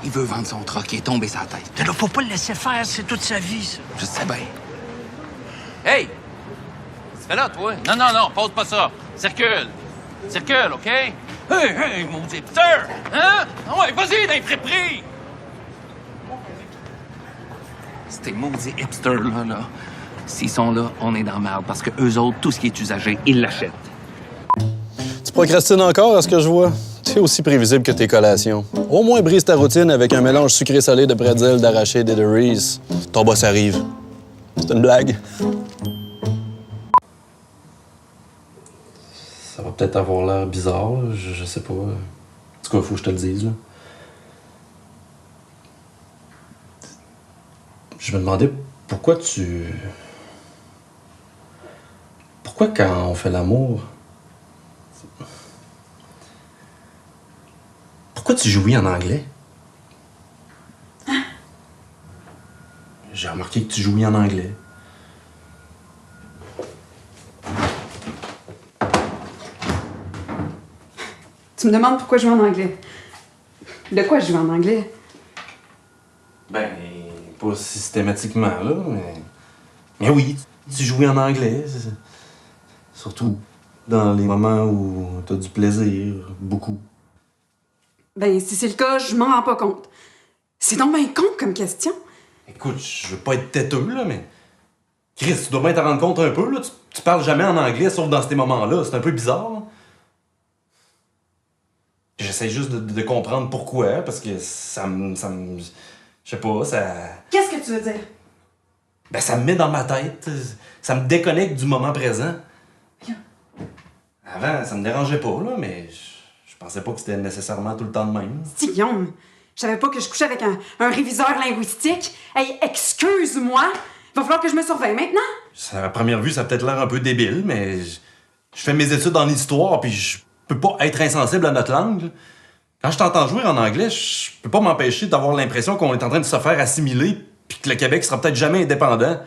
Il veut vendre son troc et tomber sa tête. Il faut pas le laisser faire, c'est toute sa vie, ça. Je sais bien. Hey! Tu fais là, toi? Non, pose pas ça. Circule. Circule, OK? Hey, maudit hipster! Hein? Ah ouais, vas-y, dans les friperies! Ces maudits hipsters-là, s'ils sont là, on est dans la merde. Parce que eux autres, tout ce qui est usagé, ils l'achètent. Tu procrastines encore à ce que je vois? C'est aussi prévisible que tes collations. Au moins, brise ta routine avec un mélange sucré-salé de pretzel, d'arachide et de Reese. Ton boss arrive. C'est une blague. Ça va peut-être avoir l'air bizarre, je sais pas. En tout cas, faut que je te le dise, là. Je me demandais pourquoi Pourquoi quand on fait l'amour... Pourquoi tu jouis en anglais? Hein? J'ai remarqué que tu jouis en anglais. Tu me demandes pourquoi je joue en anglais. De quoi je joue en anglais? Ben, pas systématiquement, là, mais oui, tu jouis en anglais. Surtout dans les moments où t'as du plaisir, beaucoup. Ben, si c'est le cas, je m'en rends pas compte. C'est donc bien con comme question. Écoute, je veux pas être têteux, là, mais... Chris, tu dois bien te rendre compte un peu, là. Tu parles jamais en anglais, sauf dans ces moments-là. C'est un peu bizarre, là. J'essaie juste de comprendre pourquoi, parce que ça me... Je sais pas, ça... Qu'est-ce que tu veux dire? Ben, ça me met dans ma tête. Ça me déconnecte du moment présent. Avant, ça me dérangeait pas, là, mais... Je pensais pas que c'était nécessairement tout le temps de même. Si, Guillaume, je savais pas que je couchais avec un réviseur linguistique. Hey, excuse-moi! Il va falloir que je me surveille maintenant. À première vue, ça a peut-être l'air un peu débile, mais... Je fais mes études en histoire, puis je peux pas être insensible à notre langue. Quand je t'entends jouer en anglais, je peux pas m'empêcher d'avoir l'impression qu'on est en train de se faire assimiler, puis que le Québec sera peut-être jamais indépendant.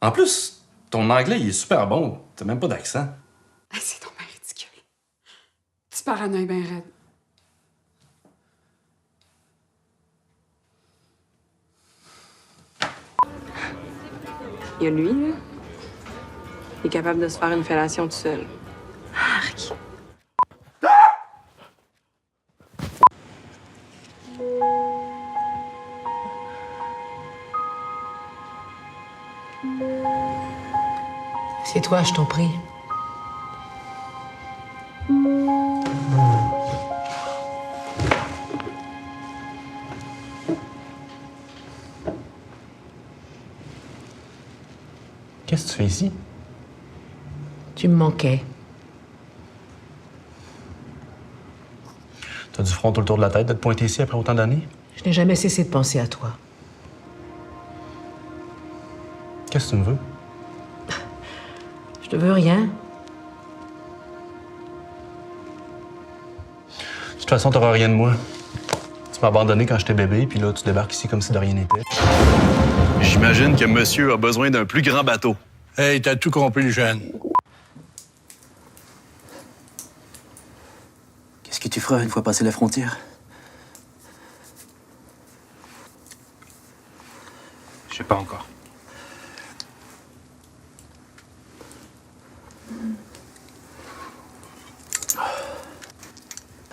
En plus, ton anglais, il est super bon. T'as même pas d'accent. Hey, c'est donc bien ridicule. Tu paranoïes bien raide. Il y a lui, là. Il est capable de se faire une fellation tout seul. Arc. C'est toi, je t'en prie. Qu'est-ce que tu fais ici? Tu me manquais. T'as du front tout le tour de la tête de te pointer ici après autant d'années? Je n'ai jamais cessé de penser à toi. Qu'est-ce que tu me veux? Je te veux rien. De toute façon, t'auras rien de moi. Tu m'as abandonné quand j'étais bébé, puis là, tu débarques ici comme si de rien n'était. J'imagine que monsieur a besoin d'un plus grand bateau. Hey, t'as tout compris, le jeune. Qu'est-ce que tu feras une fois passé la frontière? Je sais pas encore.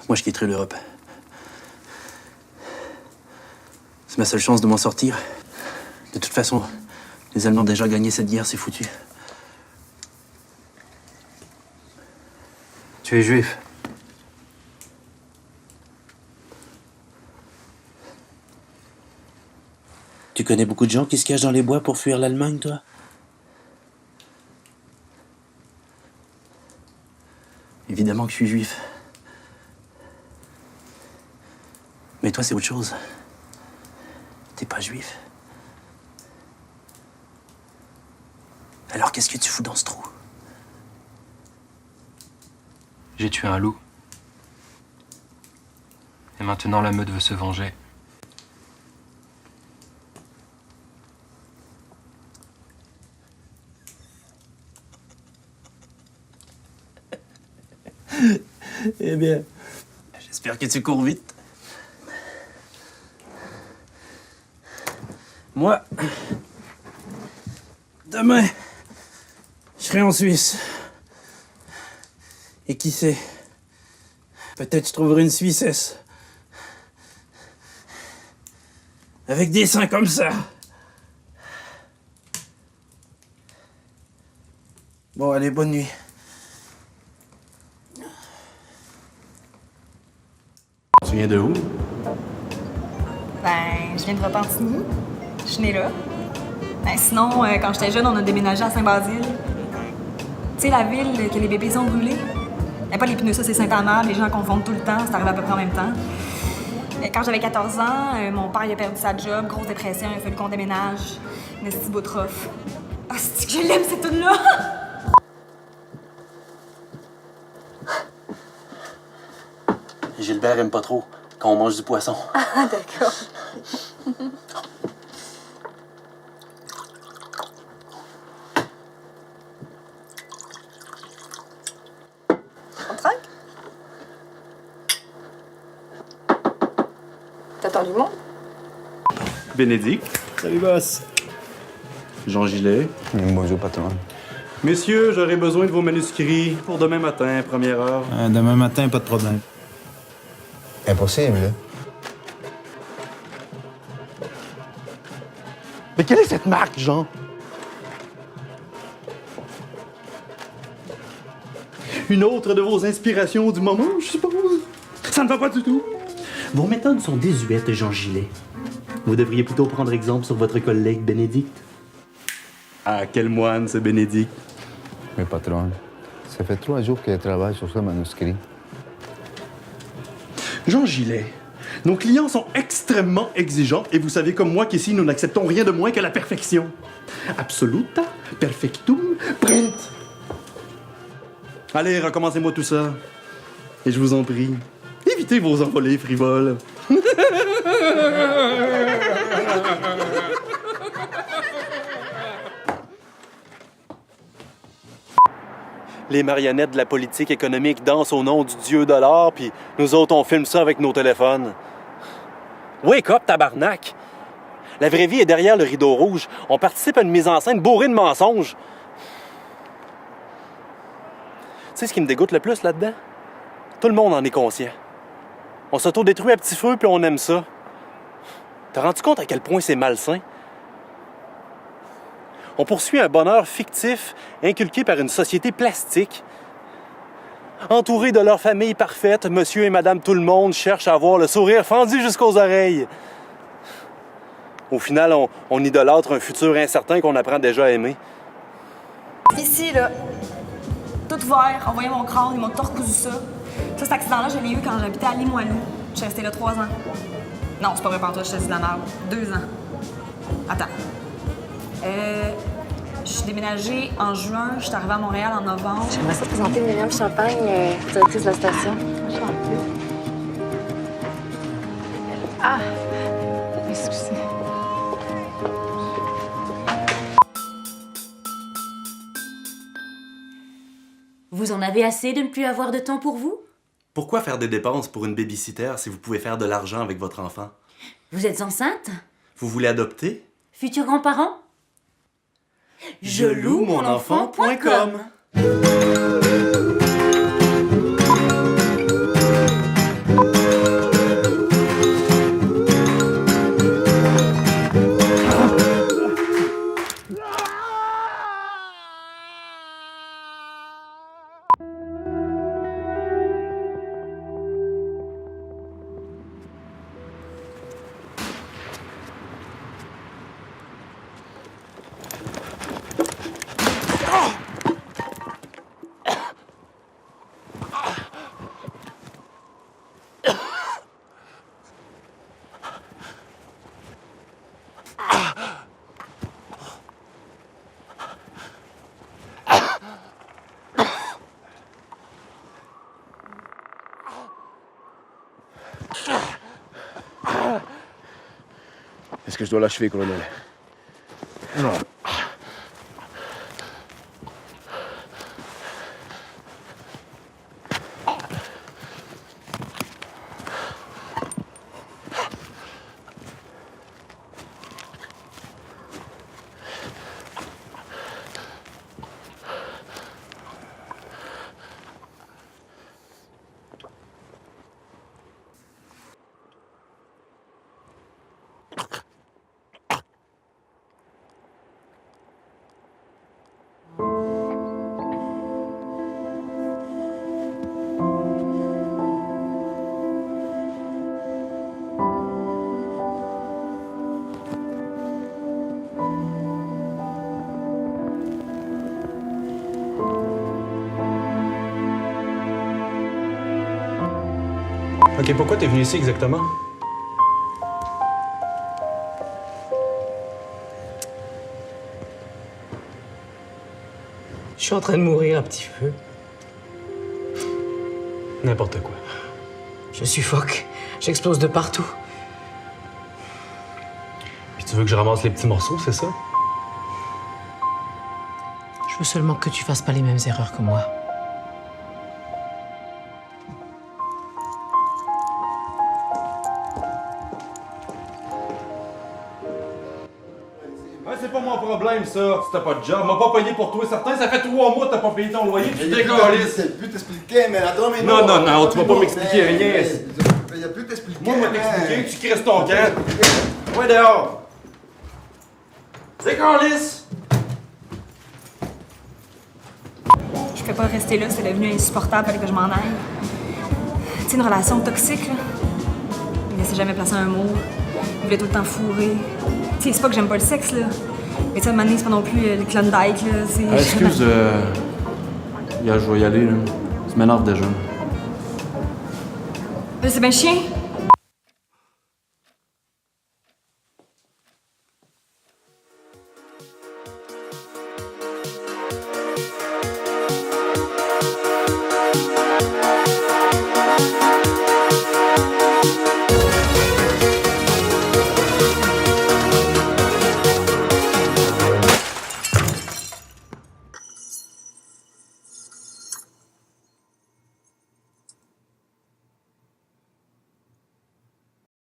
Moi, je quitterai l'Europe. C'est ma seule chance de m'en sortir. De toute façon, les Allemands ont déjà gagné cette guerre, c'est foutu. Tu es juif. Tu connais beaucoup de gens qui se cachent dans les bois pour fuir l'Allemagne, toi? Évidemment que je suis juif. Mais toi, c'est autre chose. T'es pas juif. Alors qu'est-ce que tu fous dans ce trou? J'ai tué un loup. Et maintenant la meute veut se venger. Eh bien, j'espère que tu cours vite. Moi, demain, je serai en Suisse. Et qui sait, peut-être je trouverai une Suissesse. Avec des seins comme ça. Bon, allez, bonne nuit. Tu viens de où? Ben, je viens de Repentigny. Je suis née là. Ben, sinon, quand j'étais jeune, on a déménagé à Saint-Basile. Tu sais, la ville que les bébés sont brûlés? Ben, pas les pneus, ça, c'est Saint-Amand. Les gens confondent tout le temps. C'est arrivé à peu près en même temps. Quand j'avais 14 ans, mon père il a perdu sa job, grosse dépression, il a fallu qu'on déménage. Une petite boutrophe. Ah, c'est que je l'aime, cette tune-là! Gilbert aime pas trop quand on mange du poisson. Ah, d'accord. On trinque? T'attends du monde? Bénédicte. Salut, boss. Jean Gilet. Bonjour, patron. Messieurs, j'aurai besoin de vos manuscrits pour demain matin, première heure. Demain matin, pas de problème. Impossible. Mais quelle est cette marque, Jean? Une autre de vos inspirations du moment, je suppose? Ça ne va pas du tout. Vos méthodes sont désuètes, Jean Gilet. Vous devriez plutôt prendre exemple sur votre collègue Bénédicte. Ah, quel moine, ce Bénédicte. Mais patron, ça fait 3 jours que je travaille sur ce manuscrit. Jean Gilet, nos clients sont extrêmement exigeants et vous savez comme moi qu'ici, nous n'acceptons rien de moins que la perfection. Absoluta, perfectum, print. Allez, recommencez-moi tout ça. Et je vous en prie, évitez vos envolées frivoles. Les marionnettes de la politique économique dansent au nom du dieu dollar, puis nous autres, on filme ça avec nos téléphones. Wake up, tabarnak! La vraie vie est derrière le rideau rouge. On participe à une mise en scène bourrée de mensonges. Tu sais ce qui me dégoûte le plus là-dedans? Tout le monde en est conscient. On s'auto-détruit à petit feu, puis on aime ça. T'as rendu compte à quel point c'est malsain? On poursuit un bonheur fictif inculqué par une société plastique. Entourés de leur famille parfaite, monsieur et madame tout le monde cherchent à avoir le sourire fendu jusqu'aux oreilles. Au final, on idolâtre un futur incertain qu'on apprend déjà à aimer. Ici, là, tout vert, on voyait mon crâne, ils m'ont tout recousu ça. Ça, cet accident-là, je l'ai eu quand j'habitais à Limoilou. Je suis restée là 3 ans. Non, c'est pas vrai, pantoute, je te dis de la merde. 2 ans. Attends. Je suis déménagée en juin, je suis arrivée à Montréal en novembre. J'aimerais ça te présenter Myriam Champagne, directrice de la station. Ah! Excusez. Vous en avez assez de ne plus avoir de temps pour vous? Pourquoi faire des dépenses pour une babysitter si vous pouvez faire de l'argent avec votre enfant? Vous êtes enceinte? Vous voulez adopter? Futurs grands-parents? Je loue mon enfant.com. Est-ce que je dois l'achever, colonel? Non. Ok, pourquoi t'es venu ici exactement? Je suis en train de mourir un petit peu. N'importe quoi. Je suffoque. J'explose de partout. Puis tu veux que je ramasse les petits morceaux, c'est ça? Je veux seulement que tu fasses pas les mêmes erreurs que moi. Ouais, c'est pas mon problème, ça. Si t'as pas de job, m'a pas payé pour toi, certain. Ça fait 3 mois que t'as pas payé ton loyer. Tu décolles. C'est plus t'expliquer, mais attends, mais Non, tu vas pas m'expliquer rien. Il y a plus t'expliquer. Moi, je vais t'expliquer, tu crisses ton camp. Ouais, dehors. Décollisse. Je peux pas rester là, c'est devenu insupportable, fallait que je m'en aille. Tu sais, une relation toxique, là. Il laissait jamais placer un mot. Il voulait tout le temps fourrer. Tu sais, c'est pas que j'aime pas le sexe, là. Mais tu sais, à un moment donné, c'est pas non plus le Klondike, là. C'est... Excuse, je vais y aller, là. Ça m'énerve déjà. C'est bien chien.